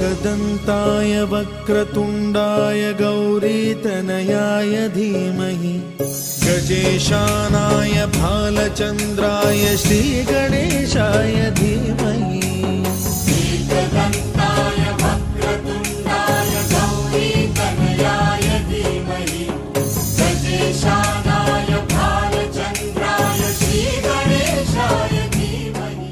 एकदन्ताय वक्रतुण्डाय गौरीतनयाय धीमहि गजेशानाय भालचन्द्राय श्रीगणेशाय धीमहि। एकदन्ताय वक्रतुण्डाय गौरीतनयाय धीमहि गजेशानाय भालचन्द्राय श्रीगणेशाय धीमहि।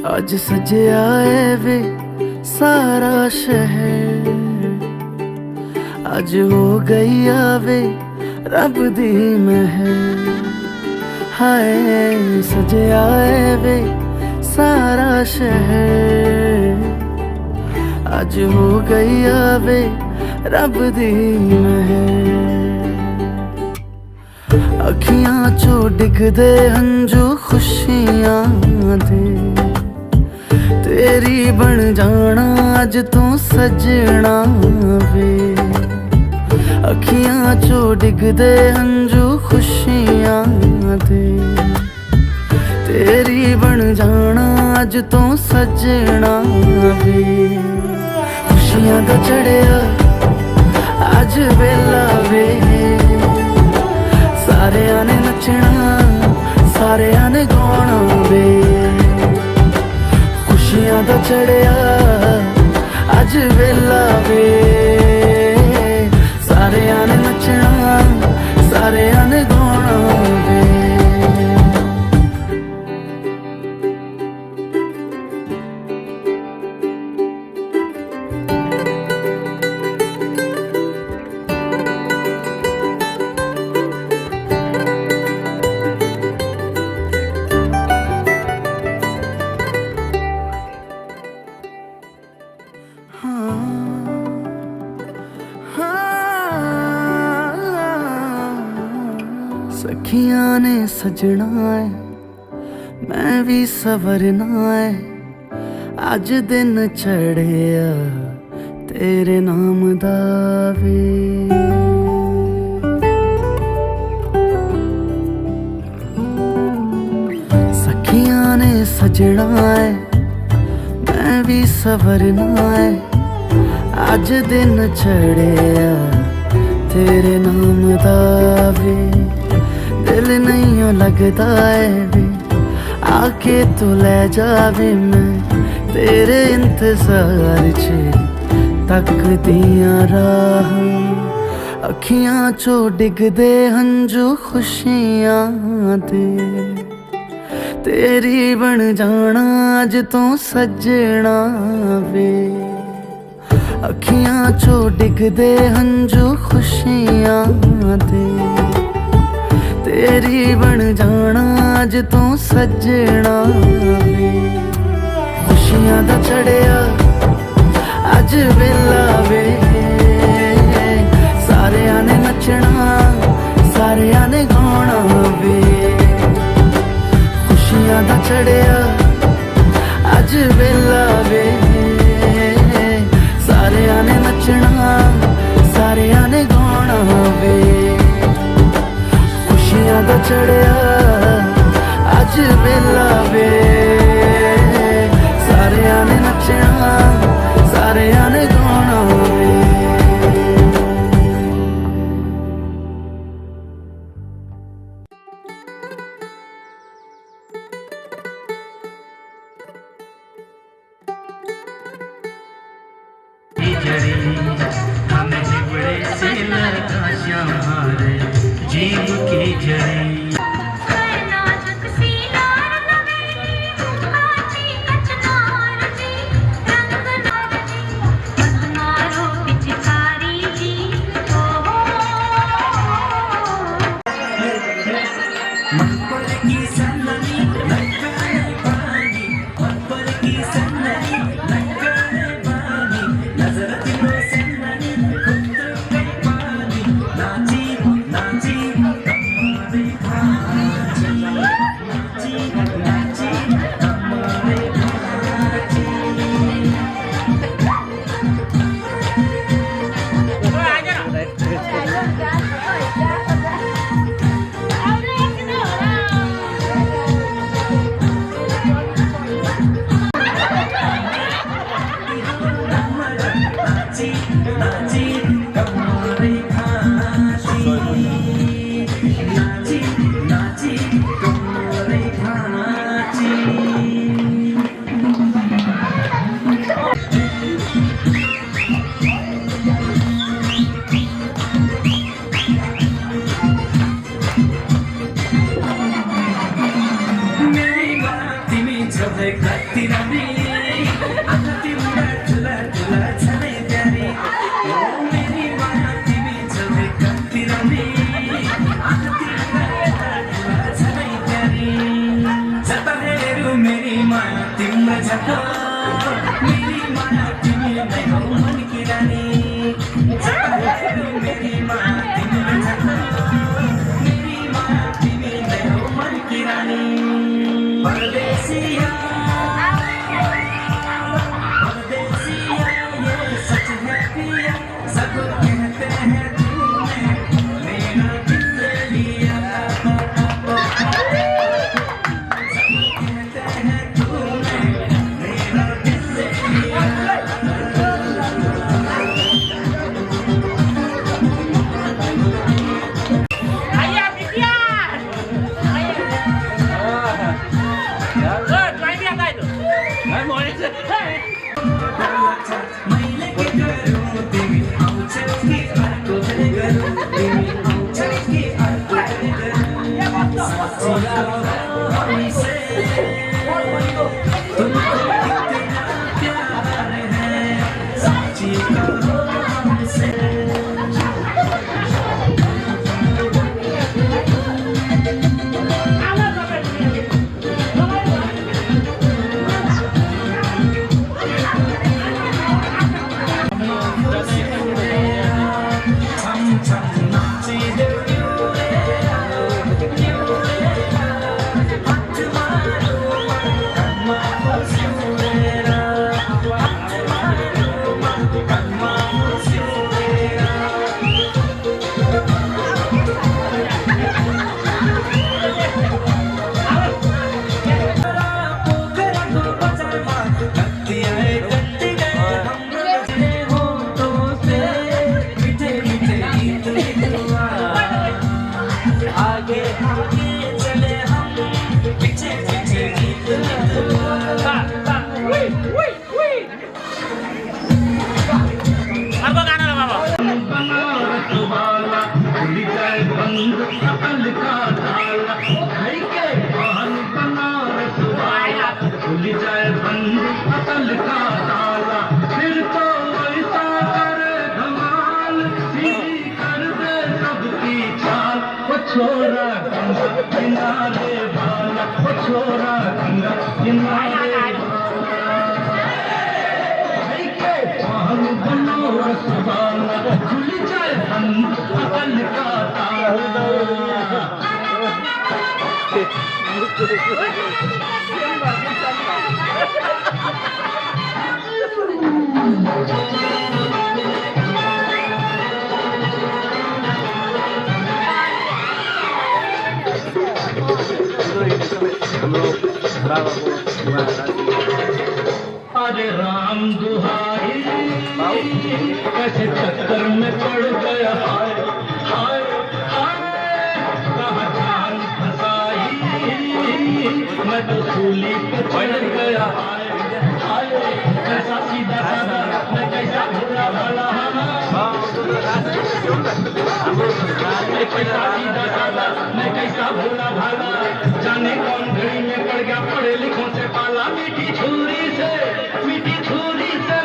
आज सजया है वे सारा शहर, आज हो गई आवे रब दी महर। हाय सजया है वे सारा शहर, आज हो गई आवे रब दी महर। अखियां चो डिगदे हंजू खुशियां दे, तेरी बन जाना अज तू सजना वे। अखियां चो डिगदे हंजू खुशियां दे, तेरी बन जाना अज तू सजना वे। खुशियां दा चढ़िया अज वेला वे, सारेयां ने नचना सारेयां ने गाना वे। खुशियां दा चढ़िया अज वेला वे, सारेयां ने नचना सारेयां ने गाना वे। सखियां ने सजना है मैं भी सवरना है, अज दिन चढ़िया तेरे नाम दा वे। सखियां ने सजना है मैं भी सवरना है, अज दिन चढ़िया तेरे नाम दा वे। दिल नहीं लगता है वे आके तू ले जावे, मैं तेरे इंतजार च तकदियां राह। अखियां चो डिगदे हंजू खुशियां दे, तेरी बन जाना अज तू सजना वे। अखियां चो डिगदे हंजू खुशियां दे, तेरी बन जाना अज तू सजना वे। खुशियां दा चढ़िया अज वेला वे, सारेयां ने नचना सारेयां ने गाना वे। खुशियां दा चढ़िया अज वेला वे, सारेयां ने नचना सारेयां ने गाना वे। खुशियां दा चढ़िया अज वेला वे, सारेयां ने नचना सारेयां ने गाना वे। हमें बड़े से लगा श्यामारे जीव की जड़ी। झाले कत्ती रवी आती उडा तुला तुला झाले प्यारी ओ मेरी माया ती झाले कत्ती रवी आती उडा तुला झाले प्यारी जता रे मेरी माया तिम्रो झका मेरी माया तिमी नै हो मन की रानी जता रे मेरी माया तिम्रो झका मेरी माया तिमी नै हो मन की रानी परदेसिया परदेसिया ये सच है पिया सब कहते हैं तूने मेरा दिल ले लिया सब कहते हैं तूने मेरा दिल ले लिया Ayah Bibian. Ayah. Main biar itu. Main mau itu. मैले के गरौँ तिमी आउँछौ कि अर्को गरौँ तिमी आउँछौ कि अर्को गरौँ साँच्ची हमसे तुमको कितना प्यार है साँच्ची हमसे आगे आगे चले हम पीछे पीछे गीत Apa गाना बाबा? बनारस वाला खुली जाए बंद अकल का ताला है के बहन बनारस वाला खुली जाए बंद अकल का ताला फिर तो ऐसा करे धमाल सीधी कर दे सबकी चाल वो छोरा गंगा किनारे वाला वो छोरा गंगा किनारे बनारस वाला खुल जाए बंद अकल का ताला अरे राम दुहाई कैसे चक्कर में पड़ गया हाय हाय हाय कहाँ जान फंसाई मैं तो सूली पे चढ़ गया हाय हाय कैसा सीधा साधा मैं कैसा भोला भाला कैसा सीधा साधा मैं कैसा भोला भाला जाने कौन घड़ी में पड़ गया पढ़े लिखों से पाला मीठी छुरी से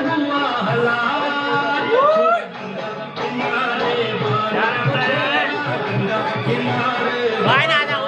हुआ हलाल किनारे किनारे Main ada.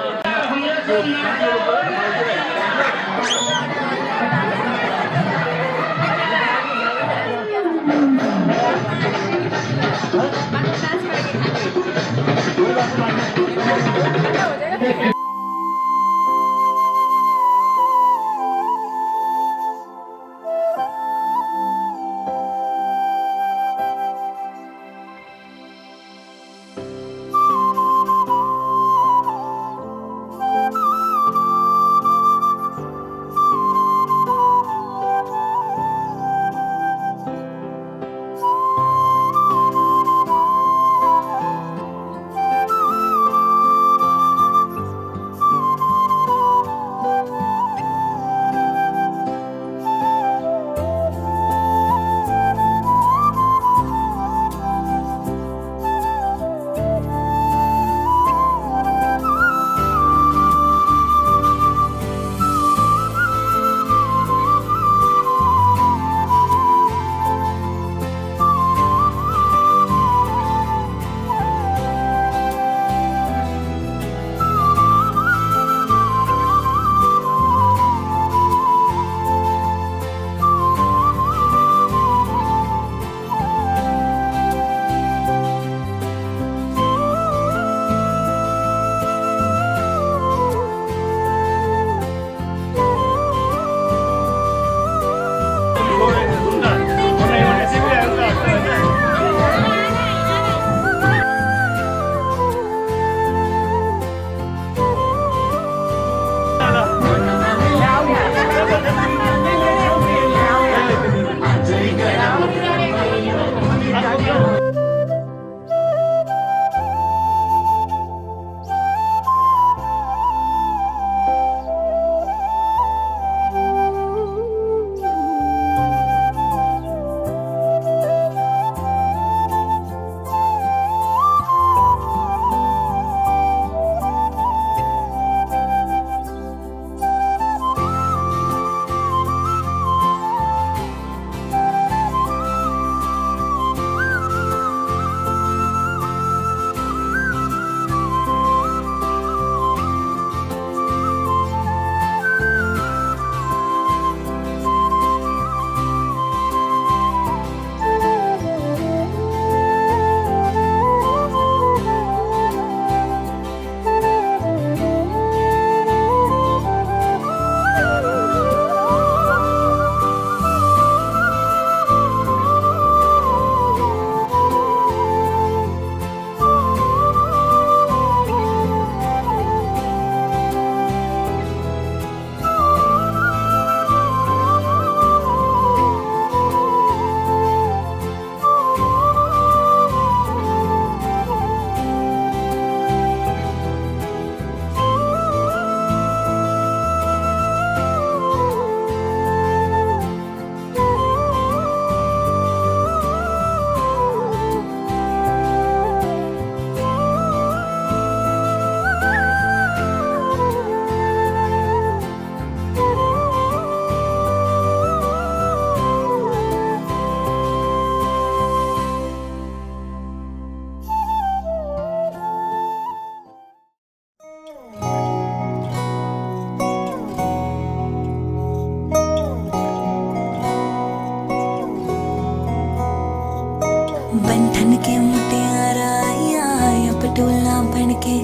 के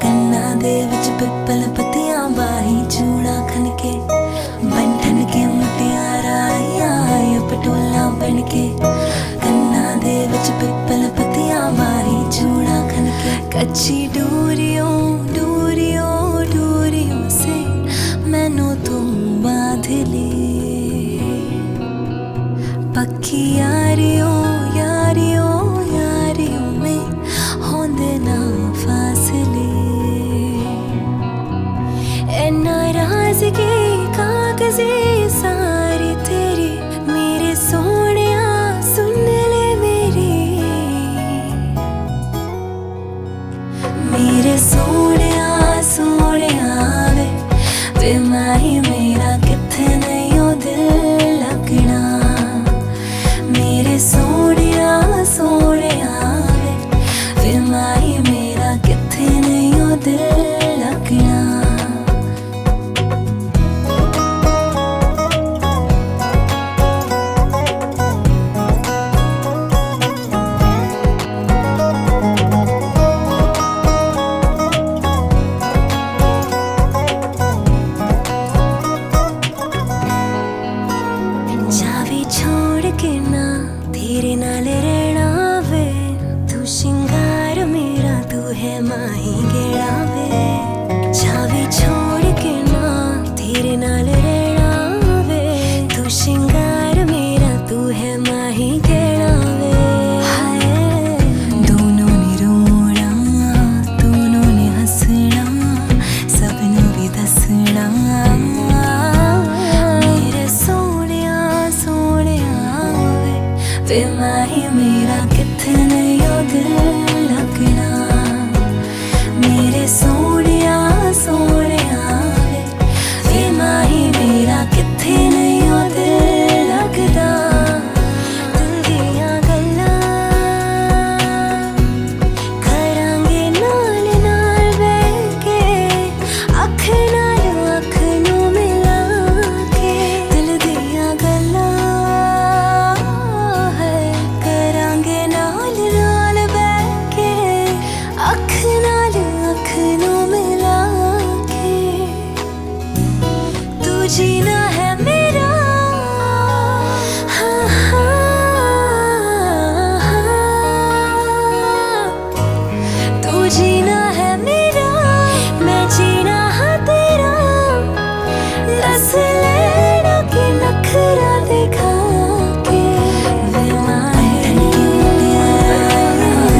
कन्ना दे विच पिपल पत्तियां बाही चूड़ा खन के बंधन के मुटियारा आया पटोला बन के कन्ना दे विच पिपल पत्तियां बाही चूड़ा खन के कच्ची डोरियों डोरियों डोरियों से मैनू तुम बांध ले पक्की यारियों यारियों यारियों में होंदे ना फासले ए नाराज़गी कागज़े सारी तेरी मेरे सोनिया सुन ले मेरे सोनिया सोनिया वे माही मेरा किथे नहीं ओ दिल लगना मेरे सोनिया सोनिया वे माही मेरा किथे नहीं ओ दिल लगना जावे छोड़ के ना तेरे नाल रहना वे तू शिंगार मेरा तू है माही गेड़ा वे जावे छोड़ के ना तेरे नाल रहना वे तू शिंगार मेरा तू है माही गेड़ा वे हाय दोनों ने रोना दोनों ने हंसना सबनू भी दसना मेरे सोनिया सोनिया वे माही मेरा किथे नहीं ओ दिल लगना मेरे सोनिया सोनिया वे माही मेरा किथे नहीं ओ दिल लगदा दिल दियां गल्लां करांगे नाल नाल बैठ के अख नाल अख नू मिला के दिल दियां गल्लां है करांगे नाल नाल बैठ के अख नाल अख नू मिला के तू जीना है मेरा हाँ तू जीना है मेरा मैं जीना हाँ तेरा दस लेना कि नखरा दिखा के वे माही मेरा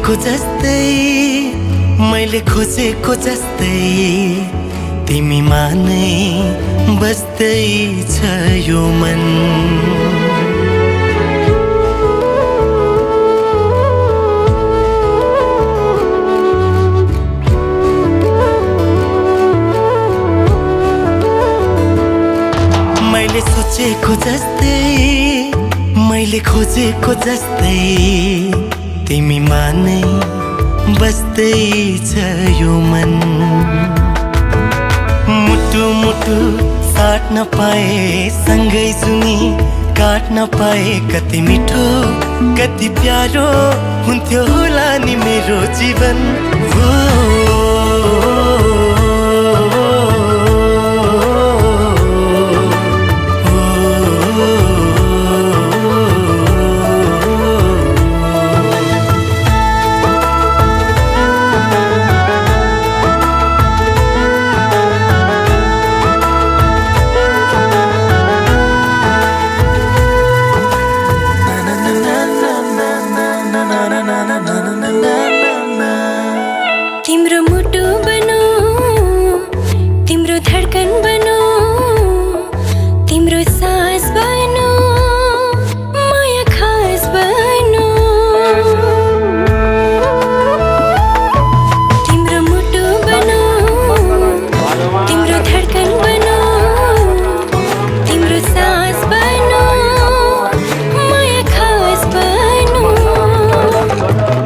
सोचेको जस्तै मैले खोजेको जस्तै तिमीमा नै बस्दैछ यो मन मैले सोचेको जस्तै मैले खोजेको जस्तै तिमीमा नै बस्दैछ यो मन मुटु मुटु साट्न पाए सँगै सुनि काट्न पाए कति मिठो कति प्यारो हुन्थ्यो होला नि मेरो जीवन हो तिम्रो मुटु बनो तिम्रो धडकन बनो तिम्रो सास बनो माया खास बनो तिम्रो मुटु बनो तिम्रो धडकन बनो तिम्रो सास बनो माया खास बनो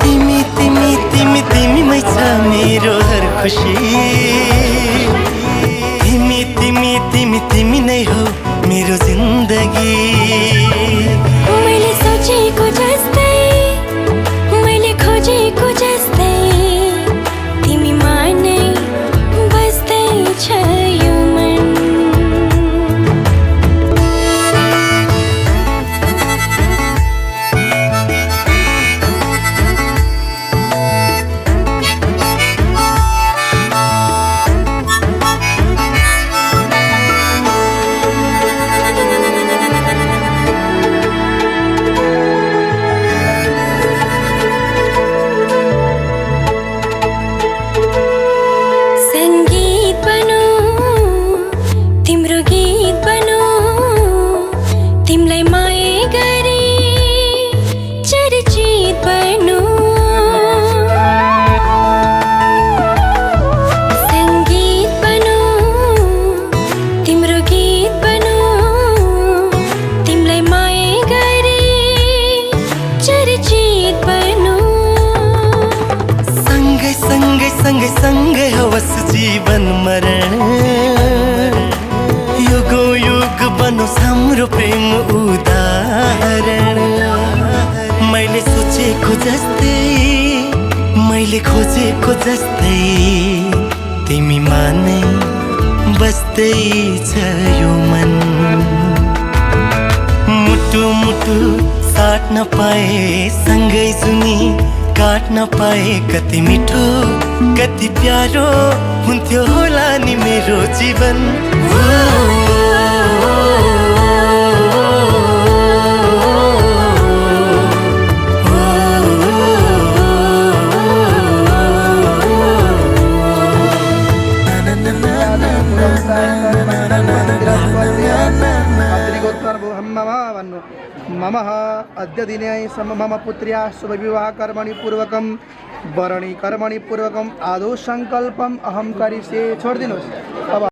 तिमी तिमी तिमी तिमीमै छ मेरो हर खुसी तिमी तिमी तिमी तिमी नै हो मेरो जिन्दगी मैले सोचेको जस्तै मैले खोजेको जस्तै तिमीमा नै बस्दैछ यो मन संगीत बनो तिम्रो गीत बनो तिमीलाई माया गरी चर्चित बनो संगीत बनो तिम्रो गीत बनो तिमीलाई माया गरी चर्चित बनो सँगै सँगै सँगै सँगै होस् जीवन मरण युगो युग बनोस् हाम्रो प्रेम उदाहरण मैले सोचेको जस्तै मैले खोजेको जस्तै तिमीमा नै बस्दैछ यो मन मुटु मुटु साट्न पाए सँगै सुनि काट्न पाए कति मिठो कति प्यारो हुन्थ्यो होला नि मेरो जीवन मम अद्य दिने मम पुत्र्या शुभविवाह कर्मणि पूर्वकं वरणी कर्मणि पूर्वकं आदौ संकल्पम अहम करिष्ये छोडिदिनुहोस् अब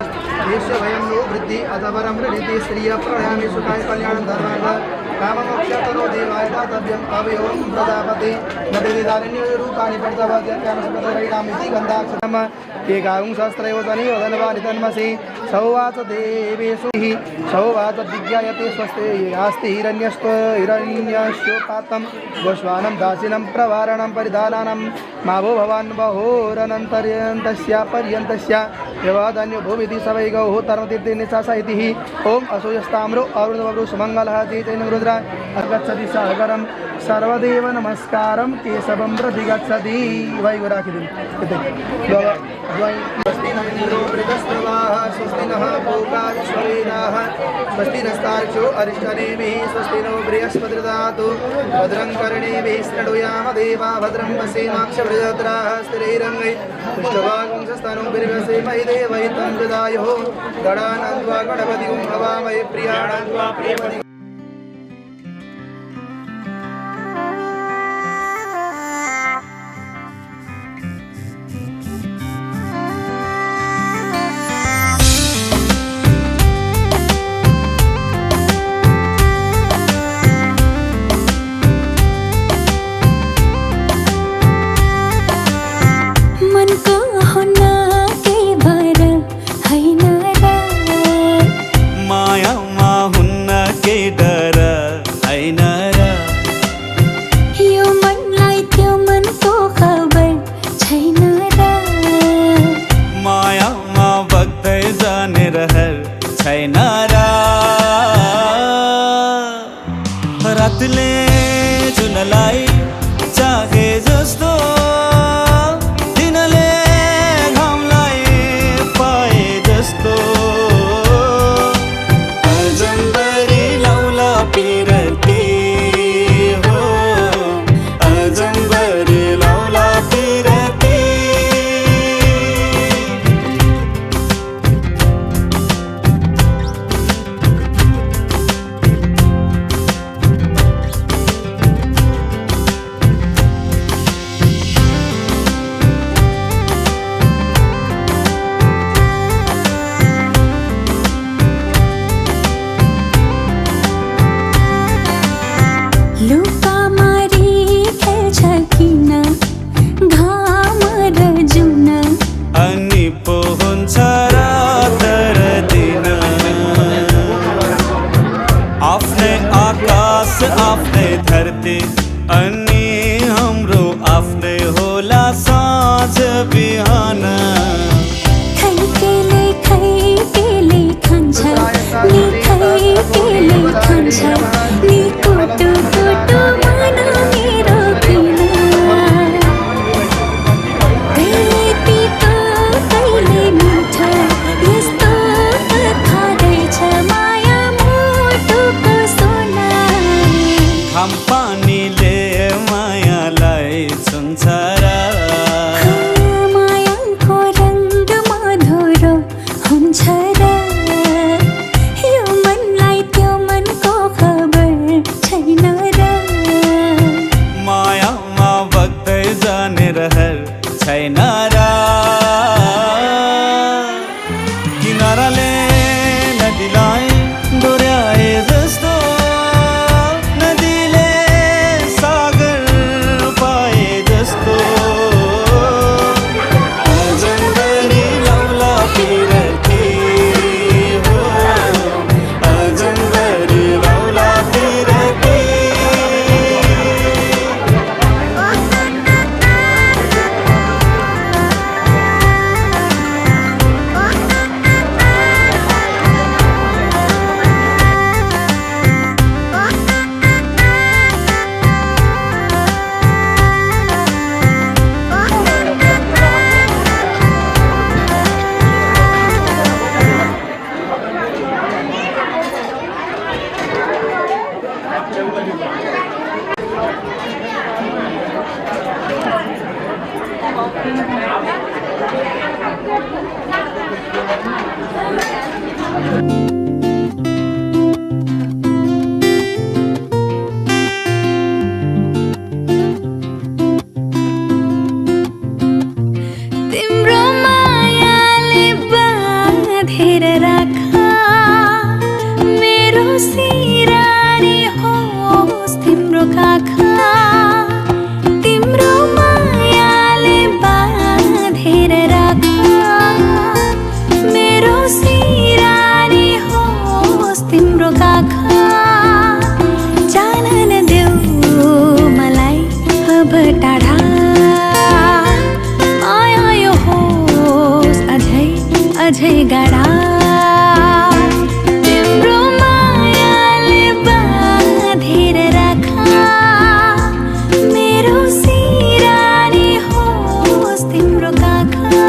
यस्य भयं नो वृद्धि अथवरं वृद्धि श्रिय प्रयामि सुखाय कल्याण धर्मार्थ काममोक्षतरो देवाय दातव्यम् अवयवं प्रजापते नदिदारण्यरूपाणि प्रजापत्यत्यानसपदरैणामिति गन्धाक्षरम् एकां सहस्रयोजने वदनवारितन्मसि सौवाच देवेषु हि सौवाच विज्ञायते स्वस्ते आस्ति हिरण्यस्योपातं गोश्वानं दासिनं प्रवारणं परिधानानं मा भो भवान् बहोरनन्तर्यन्तस्य पर्यन्तस्य व्यवधान्यो भूमिति सवै गौः धर्मतीर्थेन साहितिः ओम असूयस्ताम्रो अरुणवरु सुमङ्गलः चैतन्य रुद्र गच्छति सागरं सर्वदेव नमस्कारं केशवं प्रति गच्छति वै राखिदिनु स्वस्ति न इन्द्रो वृतस्रवाः स्वस्ति नः पूषा विश्ववेदाः स्वस्ति नस्तार्क्ष्यो अरिष्टनेमिः स्वस्ति नो बृहस्पतिर्दधातु भद्रं कर्णेभिः शृणुयाम देवा भद्रं पश्येमाक्षभिर्जत्राः स्थिरैरङ्गैः पुष्टवागुंसस्तनोभिर्व्यसेमहि देवैः तं प्रदायुः गणानान्त्वा गणपतिं भवामहे प्रियाणान्त्वा प्रियपति रातले जुनलाई चाहे जस्तो दिनले घामलाई पाए जस्तो अजम्बरी लौला पिरती हो अजम्बरी लौला पिरती आफ्नै धरती अनि हाम्रो आफ्नै होला साँझ बिहान खैकेले खान्छ नि खैकेले खान्छ नि कुटु कुटु मन मेरो किन कहिले पितो कहिले मिठो यस्तो कथा रहेछ माया मुटुको सोना घाम पानीले मायालाई छुन्छ र मायाको रङ्ग मधुरो हुन्छ र यो मनलाई त्यो मनको खबर छैन र मायामा बग्दै जाने रहर छैन र किनाराले नदीलाई डोर्याए जस्तो नदीले सागर पाए जस्तो अजम्बरी लौला पिरती हो अजम्बरी लौला पिरती तिम्रो मायाले बाँधेर राख मेरो सिरानी होस् तिम्रो काखा तिम्रो मायाले बाँधेर राख मेरो सिरानी होस् तिम्रो काखा जान नदेऊ मलाई अब टाढा अझै गाडा तिम्रो मायाले बाँधेर राख मेरो सिरानी होस् तिम्रो काखा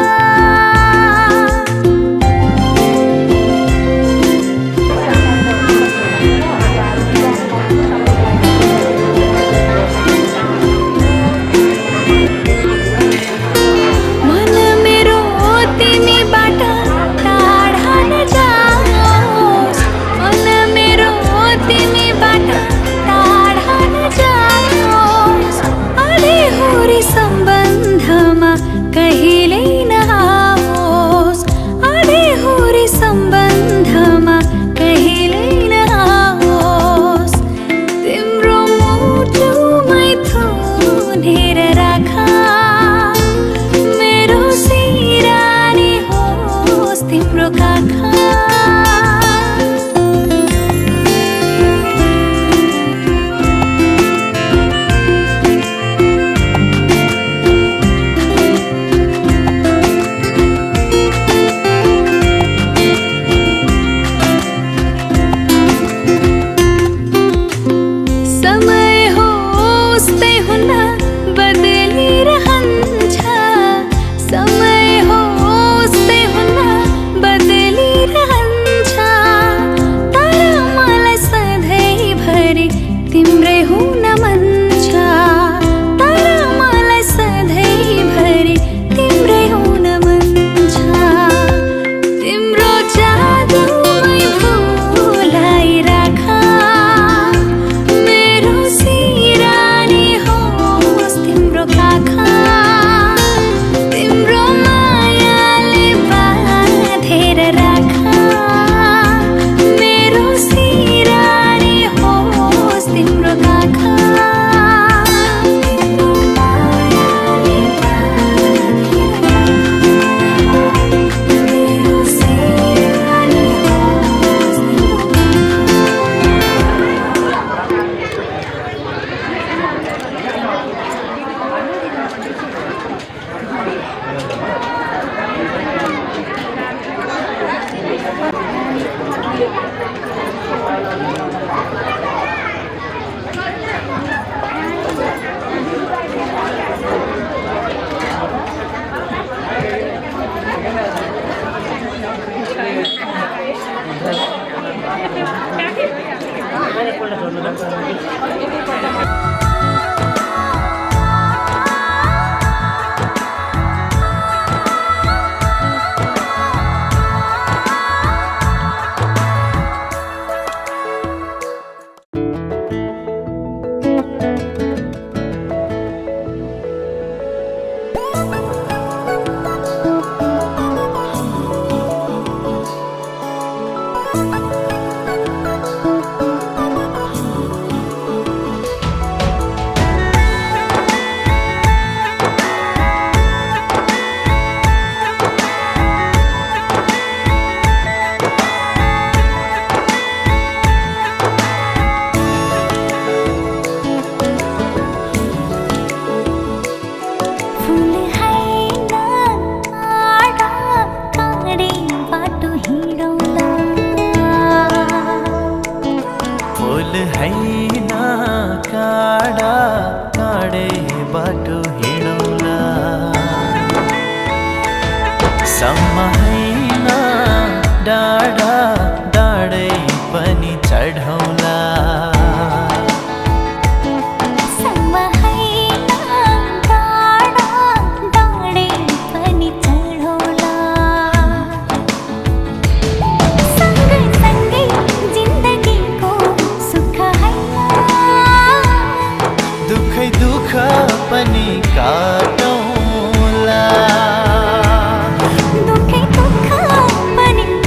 सम्म हैन डाँडा डाँडै पनि चढौला पनि काटौला दुखै दुःख पनि काटौला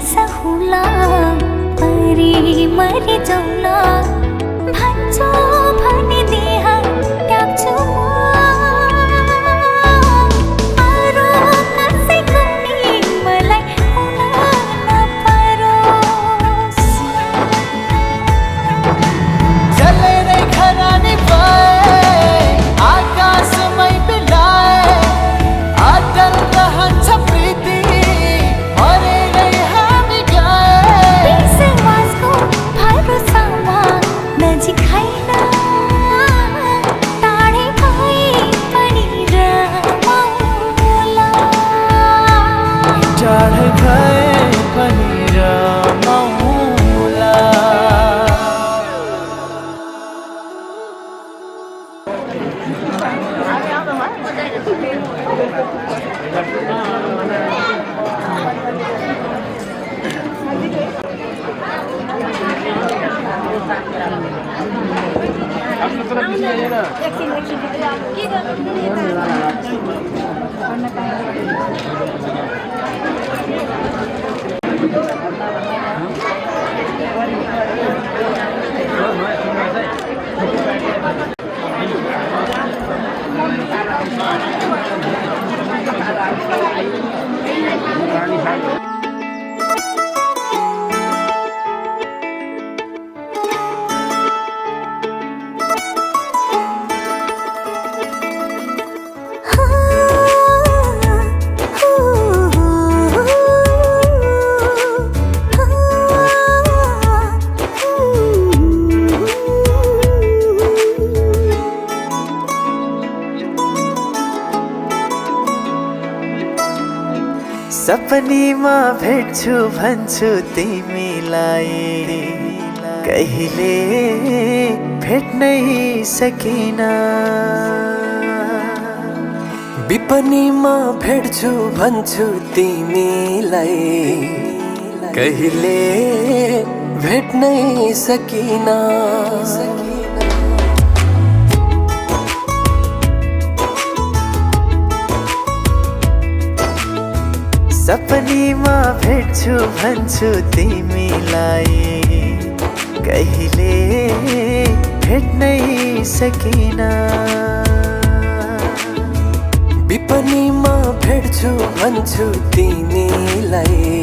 सहुला परी मरि जाउला भन्छौ भने देह त्याग्छु अरू कसैको नि मलाई हुन नपरोस् जलेरै खरानी भए आकाशमै बिलाए अटल रहन्छ प्रीति सपनीमा भेट्छु भन्छु तिमीलाई कहिले भेट्नै सकिन विपनीमा भेट्छु भन्छु तिमीलाई कहिले भेट्नै सकिन सपनीमा भेट्छु भन्छु तिमीलाई कहिले भेट्नै सकिन विपनीमा भेट्छु भन्छु तिमीलाई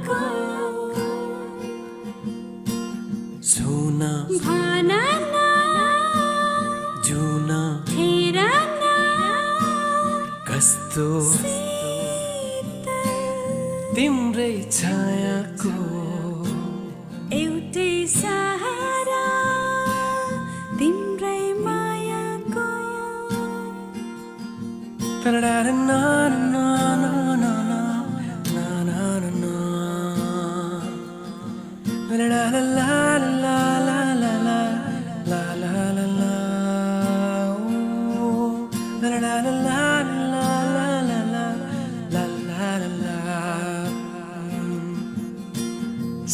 भानना जुन हेरना कस्तो शीतल तिम्रै छायाको एउटै सहारा तिम्रै मायाको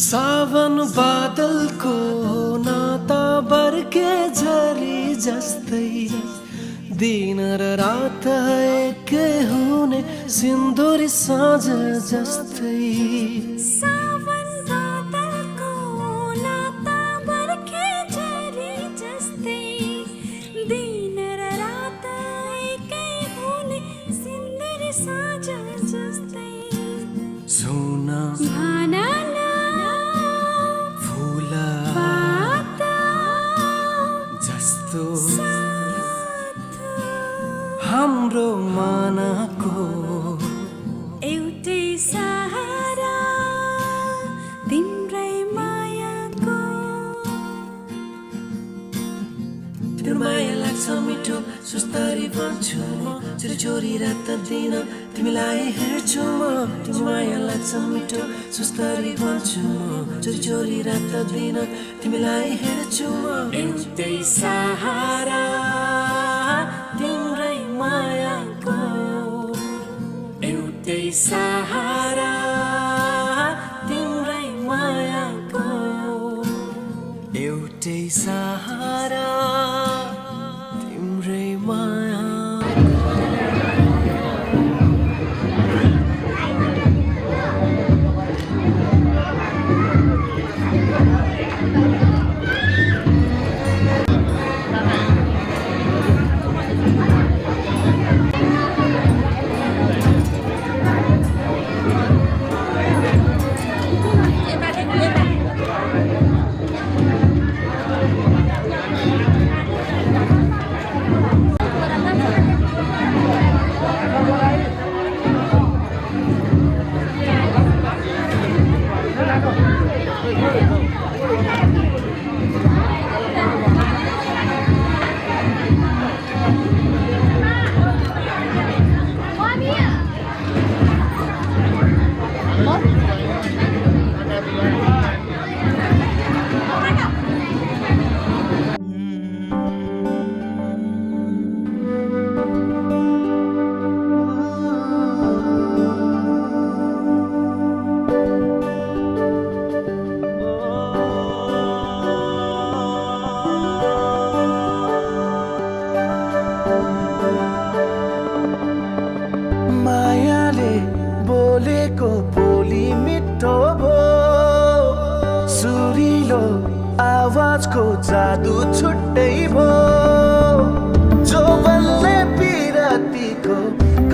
सावन बादलको नाता बर्के झरी जस्तै दिन र रात एकै हुने सिन्दुरी साँझ जस्तै सावन बादलको नाता बर्खे झरी जस्तै दिन र रात एकै हुने सिन्दुरी साँझ जस्तै सुन भानना फुल पाता जस्तो साथ हाम्रो मनको एउटै सहारा तिम्रै मायाको तिम्रो माया लाग्छ मिठो सुस्तरी भन्छु म छोरी छोरी रात दिन तिमीलाई हेर्छु म तिम्रो माया लाग्छ मिठो सुस्तरी भन्छु म छोरी छोरी रात दिन तिमीलाई हेर्छु म एउटै सहारा तिम्रै मायाको एउटै सहारा तिम्रै मायाको एउटै सहारा तिम्रै माया मायाले बोलेको बोली मिठो भो सुरिलो आवाजको जादु छुट्टै भो जो बल्ले पिरातीको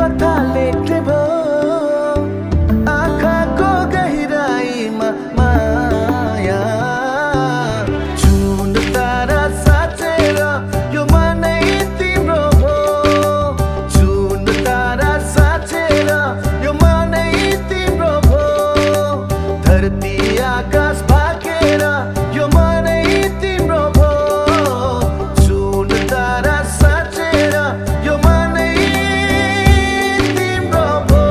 कथा लेख्ने भो आँखाको गहिराईमा माया जुन तारा साँचेर यो मनै तिम्रो भो जुन तारा साँचेर यो मनै तिम्रो भो धरती आकाश भागेर यो मनै तिम्रो भो जुन तारा साँचेर यो मनै तिम्रो भो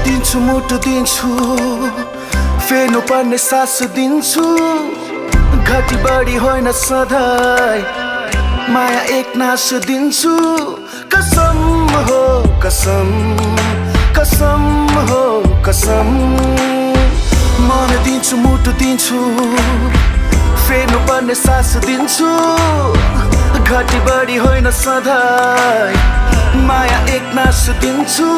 दिन्छु मुटु दिन्छु फेर्नु पर्ने सास दिन्छु घटी बढी होइन सधैँ माया एक नास दिन्छु कसम हो कसम कसम हो कसम मन दिन्छु मुटु दिन्छु फेर्नु पर्ने सास दिन्छु घटी बढी होइन सधैँ माया एक नास दिन्छु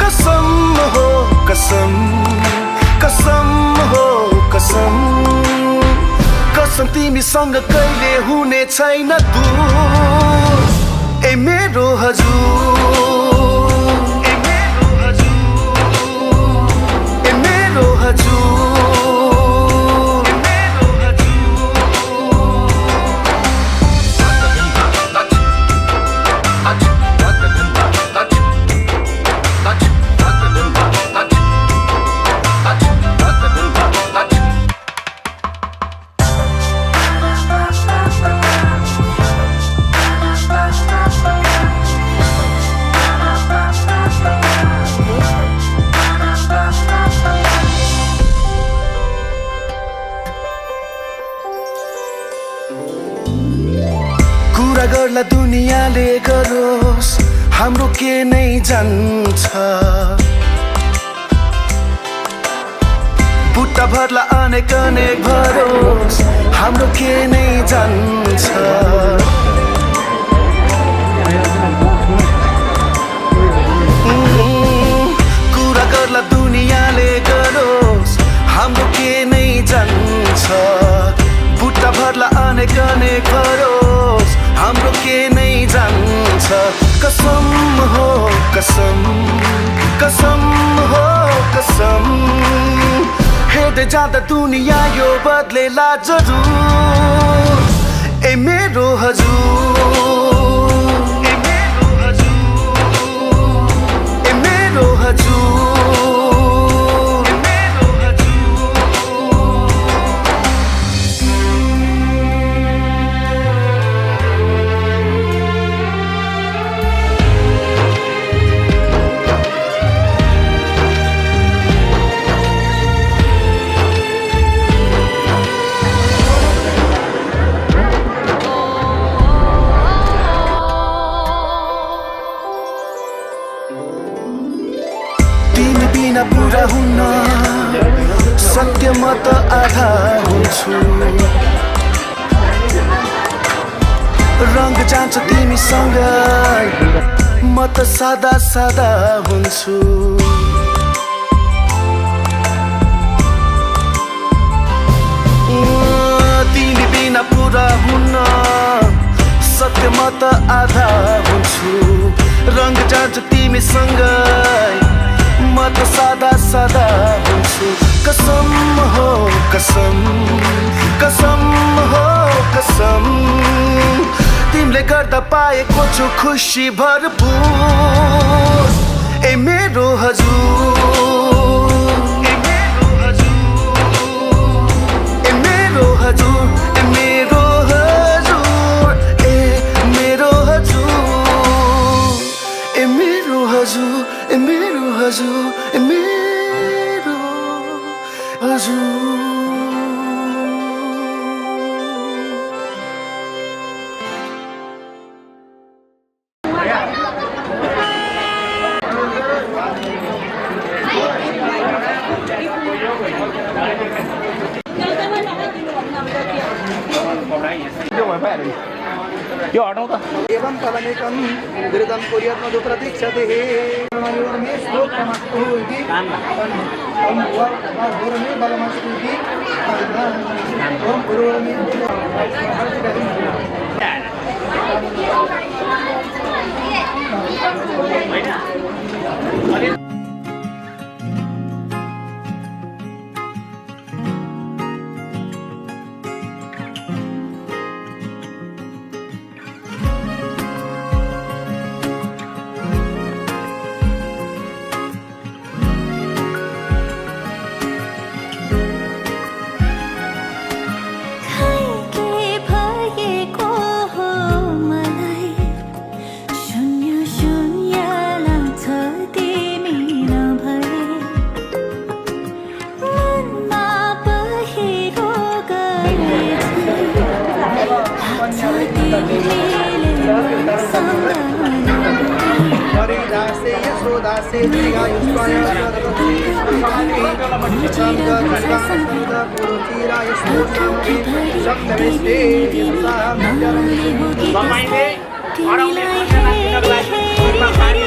कसम हो कसम कसम हो कसम कसम तिमीसँग कहिले हुने छैन दूर ए मेरो हजुर ए मेरो हजुर ए मेरो हजुर ए मेरो कुरा गर्ला दुनियाँले गरोस् हाम्रो के नै जान्छ बुट्टा भर्ला अनेक अनेक भरोस् हाम्रो के नै जान्छ कुरा गर्ला दुनियाँले गरोस् हाम्रो के नै जान्छ बुट्टा भर्ला अनेक अनेक भरोस् हाम्रो के नै जान्छ कसम हो कसम कसम हो कसम हेर्दै जाँदा दुनियाँ यो बदलेला जरुर ए मेरो हजुर ए मेरो हजुर ए मेरो हजुर ए मेरो बिना पुरा हुन्न सत्य म त आधा हुन्छु रंग जान्छ तिमीसँग म त सादा सादा हुन्छु तिमी बिना पुरा हुन्न सत्य म त आधा हुन्छु रंग जान्छ तिमीसँग म त सादा सादा हुन्छु कसम हो कसम कसम हो कसम तिमीले गर्दा पाएको छु खुसी भरपुर ए मेरो हजुर ए मेरो हजुर ए मेरो हजुर ए मेरो हजुर ए मेरो हजुर ए मेरो हजुर ए मेरो हजुर यो हटाउँ त एवं फलमेकं दृढं कुर्यात् मधु प्रतीक्षते मयोर्मे श्लोकमस्तु इति गुरुर्मे बलमस्तु इति ओम गुरुर्मे हरिदासे यशोदासे दीर्घायुष्माय तपाईँले हराउने दिनको लागि घरमा पानी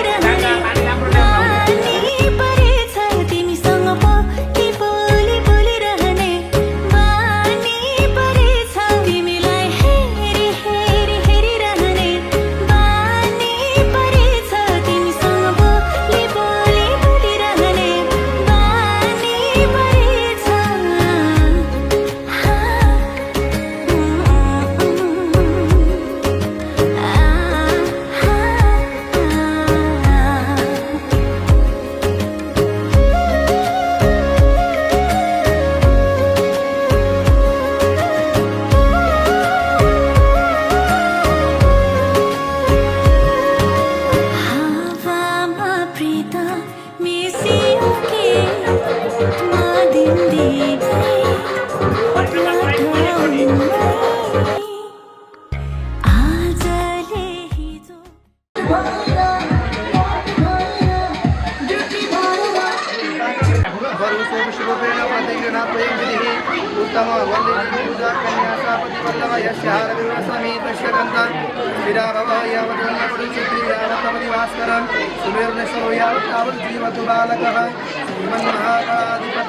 ढाका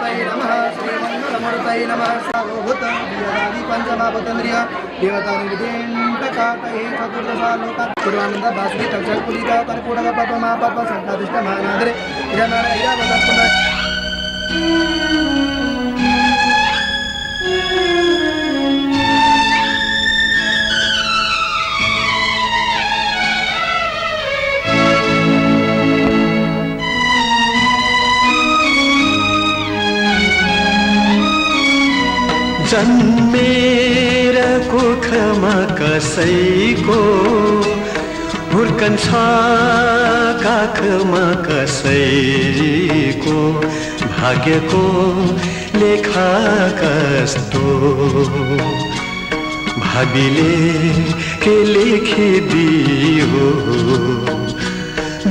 पानी राम्रो जन्मेर कुखमा कसैको हुर्कन्छ काखमा कसैको भाग्यको लेखा कस्तो भाबीले के लेखिदियो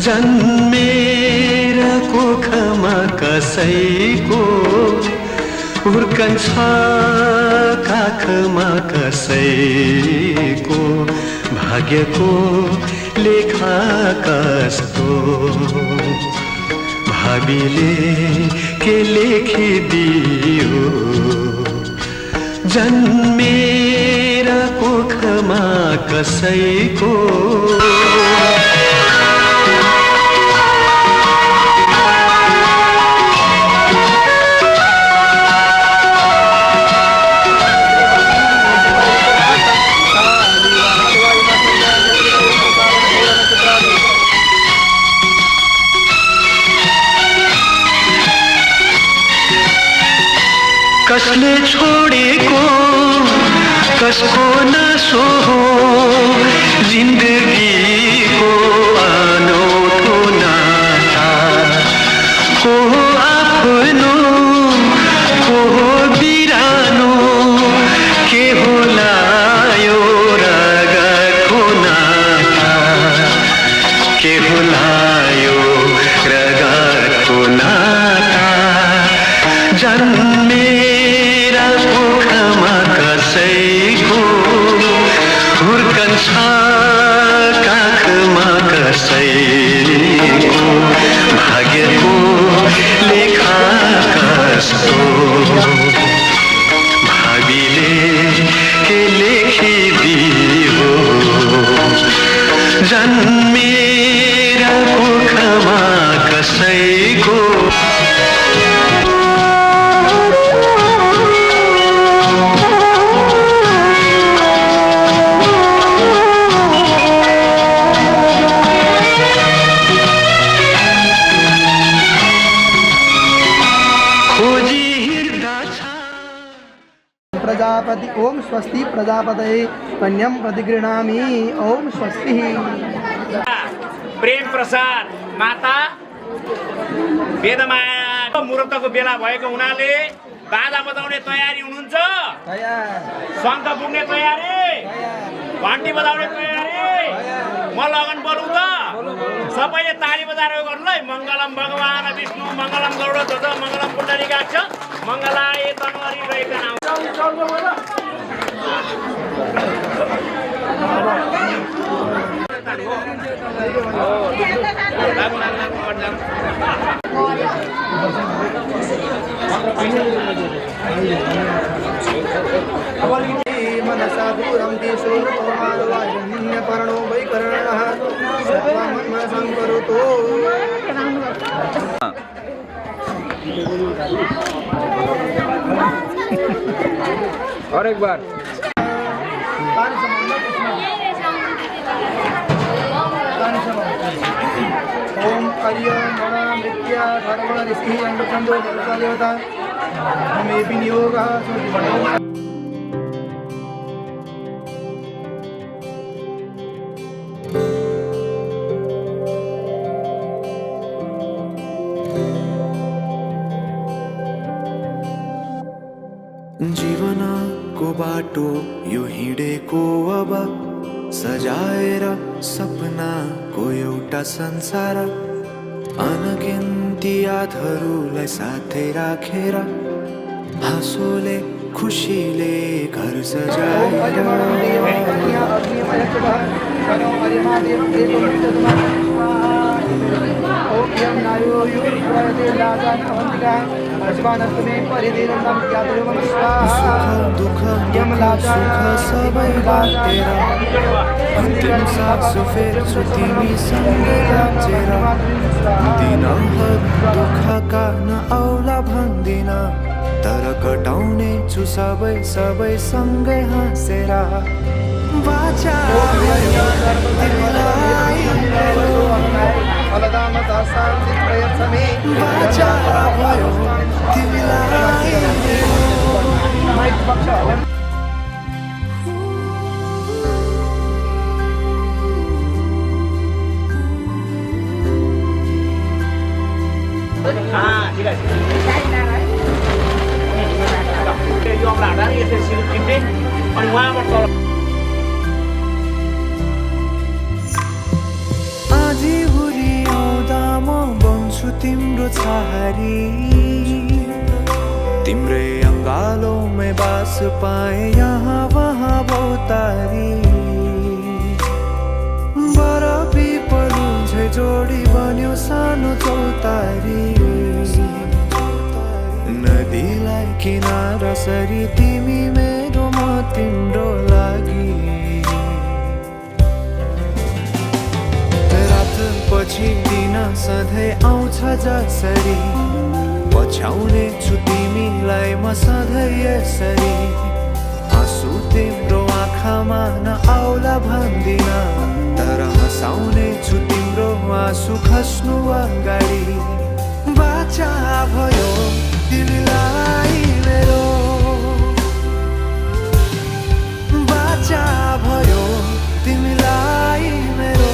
जन्मेर कुखमा कसैको हुर्कन्छ काखमा कसैको भाग्यको लेखा कस्तो भाबीले के लेखिदियो जन्मेर कुखमा कसैको कसले छोडेको कसको नसो हो जिन्दगीको अनौठो जस्तो भावीले के लेखिदियो जन्मेर मुखमा कसैको प्रजापति ओम स्वस्ति प्रजापतये कन्यम प्रतिगृह्णामि ओम स्वस्ति प्रेम प्रसाद माता वेदमाया मुहूर्तको बेला भएको हुनाले बाजा बजाउने तयारी हुनुहुन्छ शङ्ख पुग्ने तयारी घन्टी बजाउने तयारी म लगन बोलौँ त सबैले ताली बजाएर गर्नु है मङ्गलम भगवान विष्णु मङ्गलम गरुड ध्वज मङ्गलम पुण्डरीकाक्ष मङ्गलाय तनहरि रहेका मनसा दूरं देशो पर्णो वैकरणः मनसं करोतु और एक बार ओम अर्य मणा मृत्या धर्म ऋषि अंडचंदो देवता हमें विनियोगः जीवनको बाटो यो हिँडेको अब सजाएर सपनाको एउटा संसार अनगिन्ती यादहरूलाई साथै राखेर हाँसोले खुसीले घर सजाएर दुःख सुख सबै बाटेर अन्तिम सास फेर्छु तिमीसँगै बाँचेर दिनभर दुःखका नआउला भन्दिन तर कटाउने छु सबै सँगै हाँसेर बाचा भयो तिमीलाई यो अमला यसरी सिरुप किन्ने अनि उहाँबाट तल आधी भुरी आउँदा म बन्छु तिम्रो छहारी तिम्रै अङ्गालोमै बास पाए यहाँ वहाँ बहुतारी बरफी पलु झै जोडी बन्यो सानो चौतारी नदीलाई किनारा सरी तिमी मेरो म तिम्रो लागि रात पछि दिन सधैँ आउँछ जसरी पछ्याउने छु तिमीलाई म सधैँ यसरी आँसु तिम्रो आँखामा नआउला भन्दिन तर हँसाउने छु तिम्रो आँसु खस्नु अगाडि बाचा भयो तिमीलाई मेरो बाचा भयो तिमीलाई मेरो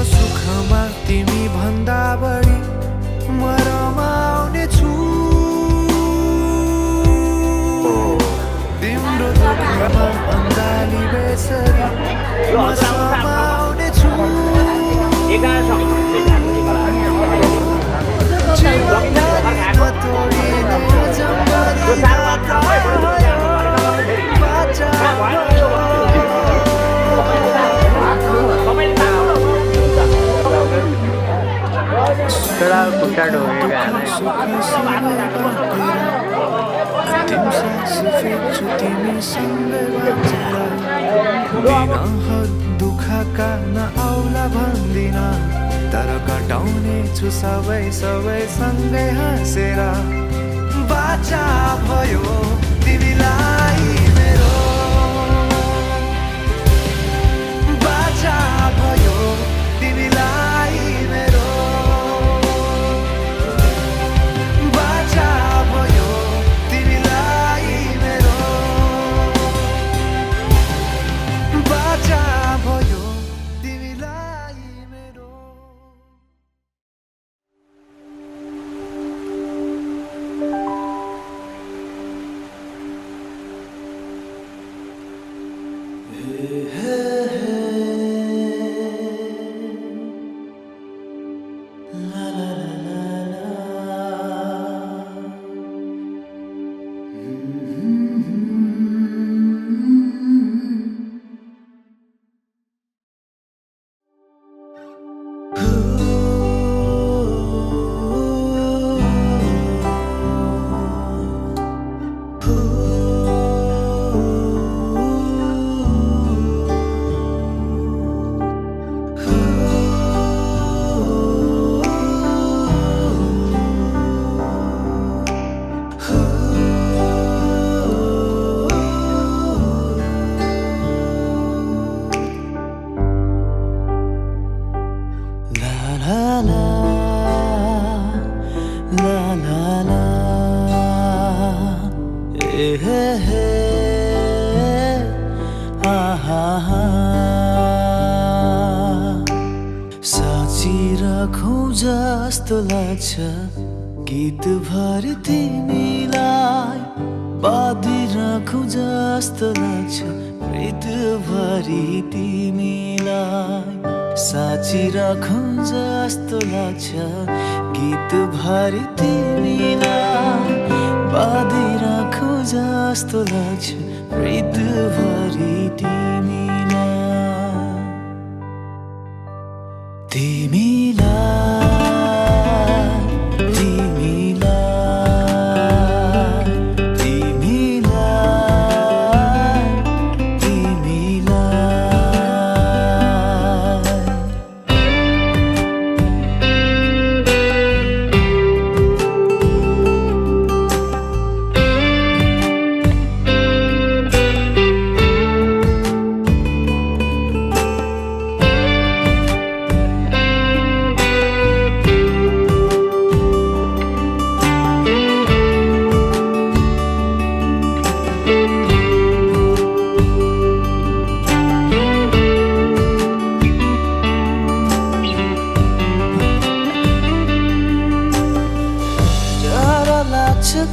सुख खुट्टा ढोगेको अन्तिम सास फेर्छु तिमीसँगै बाँचेर बिना दुःखका नआउला भन्दिन तर कटाउने छु सबै सँगै हाँसेर बाचा भयो तिमीलाई मेरो बाचा भयो तिमीलाई मेरो बाचा भयो तिमीलाई मेरो बाचा भयो तिमीलाई मेरो साँचिराखौँ जस्तो लाग्छ गीतभरि तिमीलाई बाँधिराखौँ जस्तो लाग्छ मृतभरि तिमीलाई साँचिराखौँ जस्तो लाग्छ गीतभरि तिमीलाई बाँधिराखौँ जस्तो लाग्छ मृतभरि तिमीलाई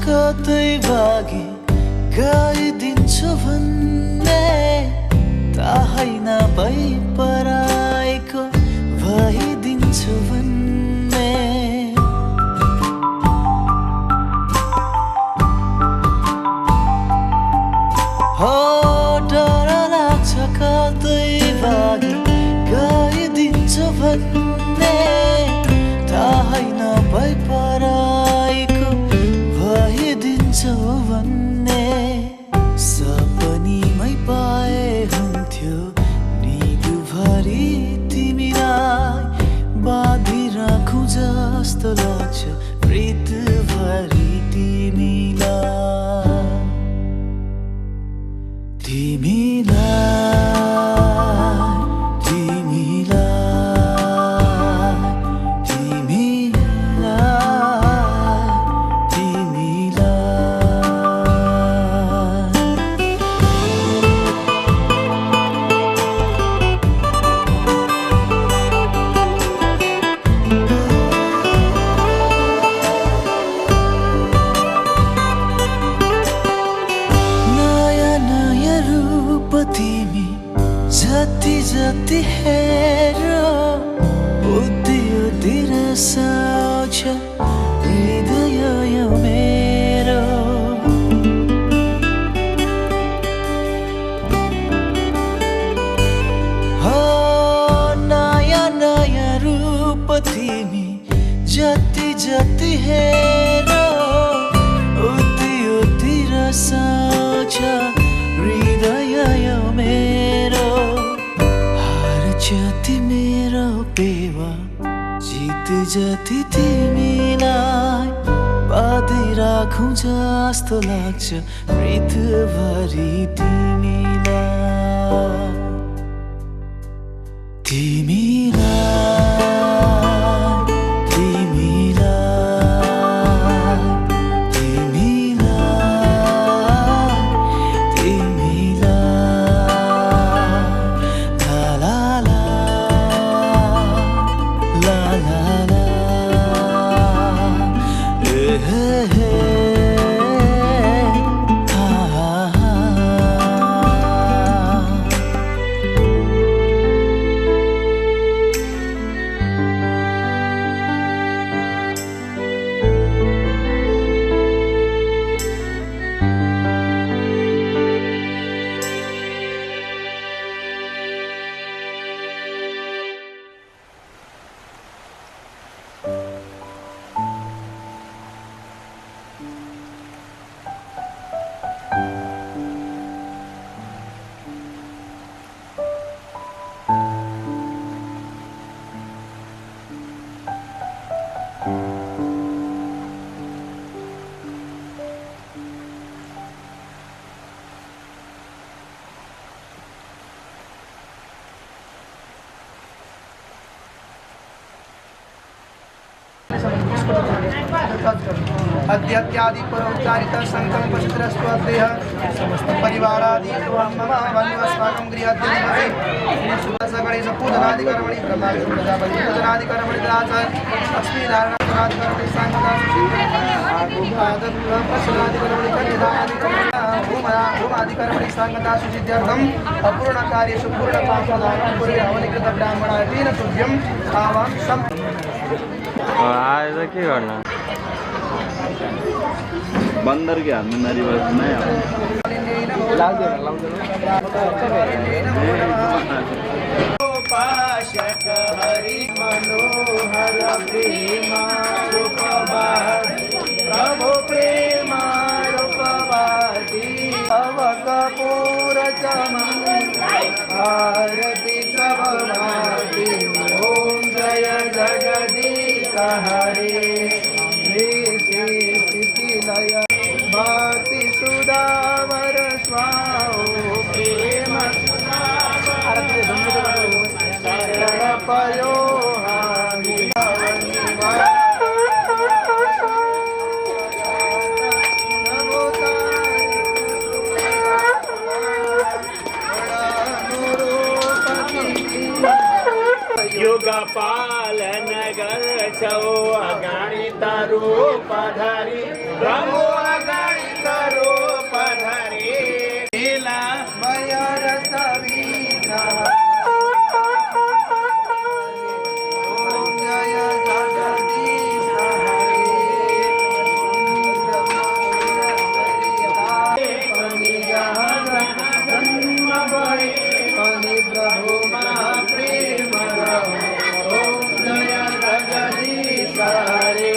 कतै भागी गइदिन्छु भन्ने थाहै नभई पराएको भइदिन्छु भन्ने हो डर लाग्छ कतै भागी गइदिन्छु भन्ने थाहै नभई पराएको भइदिन्छौ भन्ने सपनीमै पाए हुन्थ्यो निदुभरि तिमीलाई बाँधिराखौँ जस्तो लाग्छ मृतभरि तिमीलाई तिमी जति जति हेरो उति उति रसाउँछ हृदय यो मेरो हो नयाँ नयाँ रूप तिमी जति जति हेरो उति उति रसाउँछ हृदय यो मेरो हार्छ तिम्रो पेवा जित जति तिमीलाई बाँधि राखौँ जस्तो लाग्छ मृत्युभरि तिमीलाई अद्यादि परोच्चारित संकल्प चित्रस्वादेह समस्त परिवारादि मम वन्यस्माकं गृहाद्यनिवासी गणेश पूजनादि कर्मणि ब्रह्मादि प्रजापति पूजनादि कर्मणि दाचार लक्ष्मी धारणादि कर्मणि सांगतादि कर्मणि कन्यादानादि होमादि कर्मणि सांगता सुसिद्ध्यर्थम अपूर्ण कार्येषु पूर्ण पापदानं पूर्वे हवनिकृत ब्राह्मणादीन तुभ्यं आवां सम आज के गर्नु बन्दर के हातमा नारीवाद नै पाशक हरि मनोहर प्रेमा रूपवादी प्रभु प्रेमा रूपवादी अव कपूर चमन आरती सबवादी ओम जय जगदीश हरे लय भक्ति सुदावर स्वाओ प्रेम पयो युग पालन गर्छौ अगणित रूप धरि प्रभु अगणित रूप धरि लीला मयर सविता ओम जय जगदीश हरे प्रभु महाप्रेम ओम जय जगदीश हरे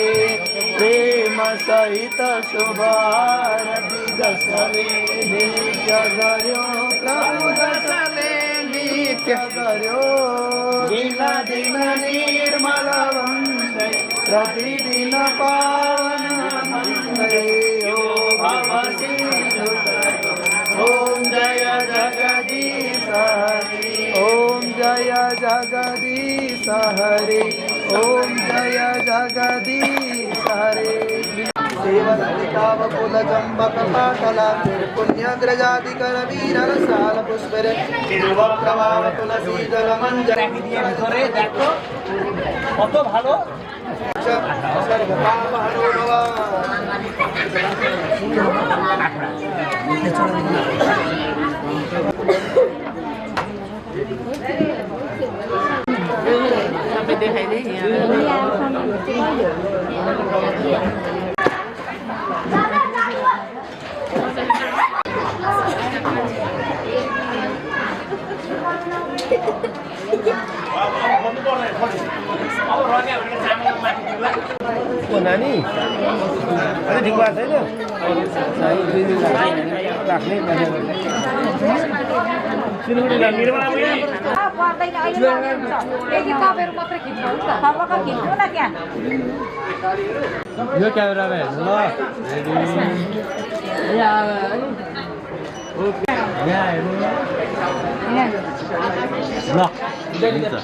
प्रेम सहित शुभारती दसले नित्य गर्यो प्रभु दसले नित्य गर्यो दिन दिन निर्मल वन्दे प्रतिदिन पावन वन्दे ओ भव सिन्धु ओम जय जगदीश हरे ओम जय जगदीश हरे ओम जय जगदीश हरे देवदत्तिकावकुल चम्बक पाटला पुण्यग्रजाति करवीर साल पुष्पर तिरुवक्रमाव तुलसी जल मंजर করে দেখো কত ভালো सर्वपापहरो भव नानी अझै ठिक भएको छैन 2 दिन राख्ने सिलगढी निर्मला बहिनी यो क्यामेरामा हेर्नु ल यहाँ हेर्नु ल हुन्छ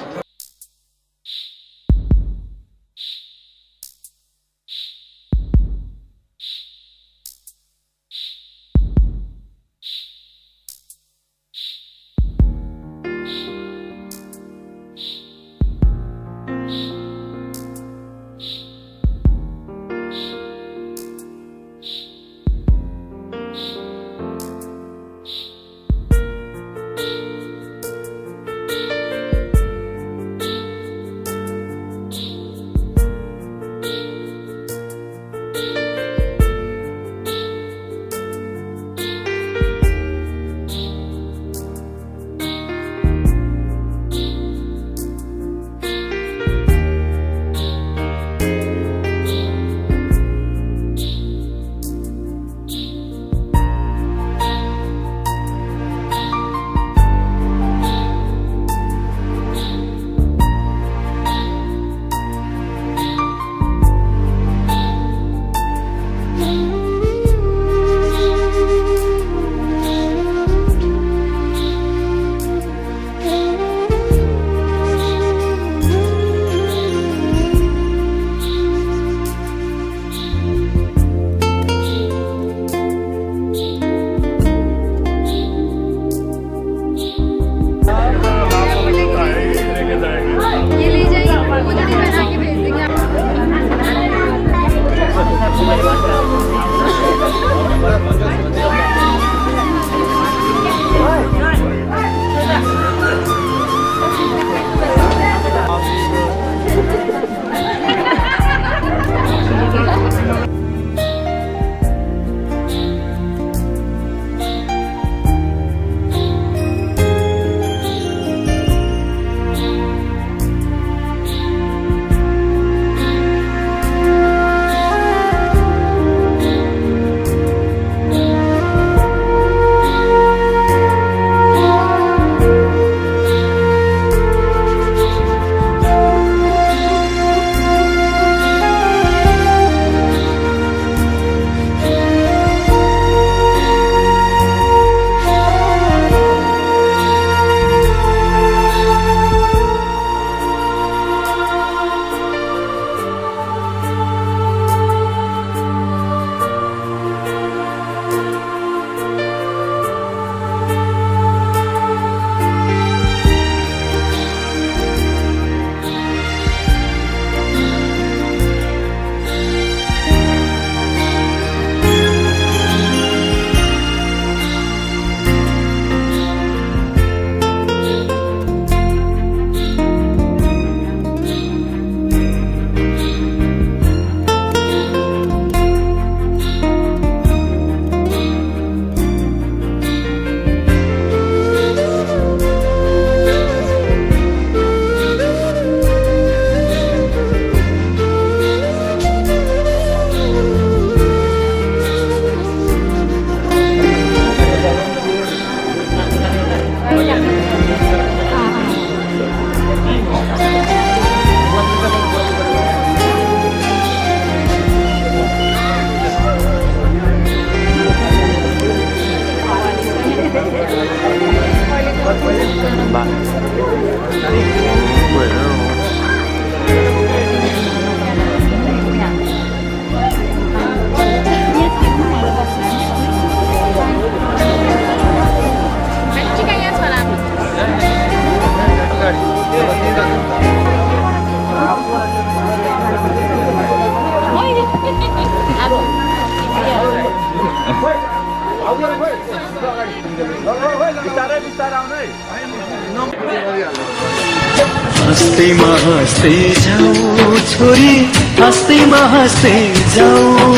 हस्तीमा हस्ते जाऊ छोरी, हस्तीमा हस्ते जाऊ,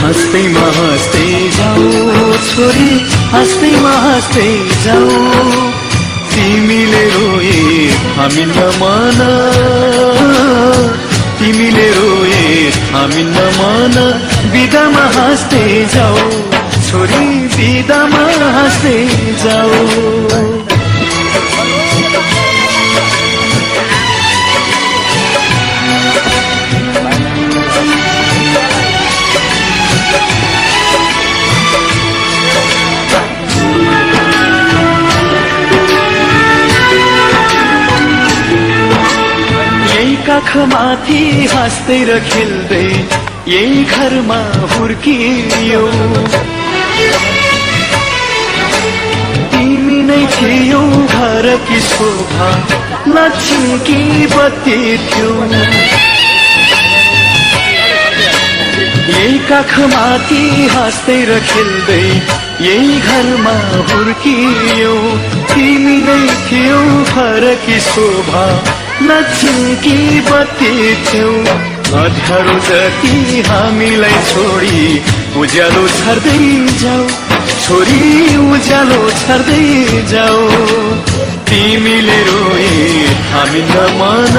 हस्तीमा हस्ते जाऊ छोरी, हस्तीमा हाँस्दै जाऊ तिमीले रोए हामी नमान तिमीले रोए हामी नमान बिदामा हाँस्दै जाऊ छोरी बिदामा हाँस्दै जाऊ काखमाथि हाँस्दै र खेल्दै यही घरमा हुर्कियो तिमी नै थियौ घरकी शोभा लक्ष्मीकी बत्ती थियो यही काखमाथि हाँस्दै र खेल्दै यही घरमा हुर्कियो तिमी नै थियौ घरकी शोभा लक्ष्मीकी बत्ती थियो अँध्यारो जति हामीलाई छोडी उज्यालो छर्दै जाऊ छोरी उज्यालो छर्दै जाऊ तिमीले रोए हामी नमान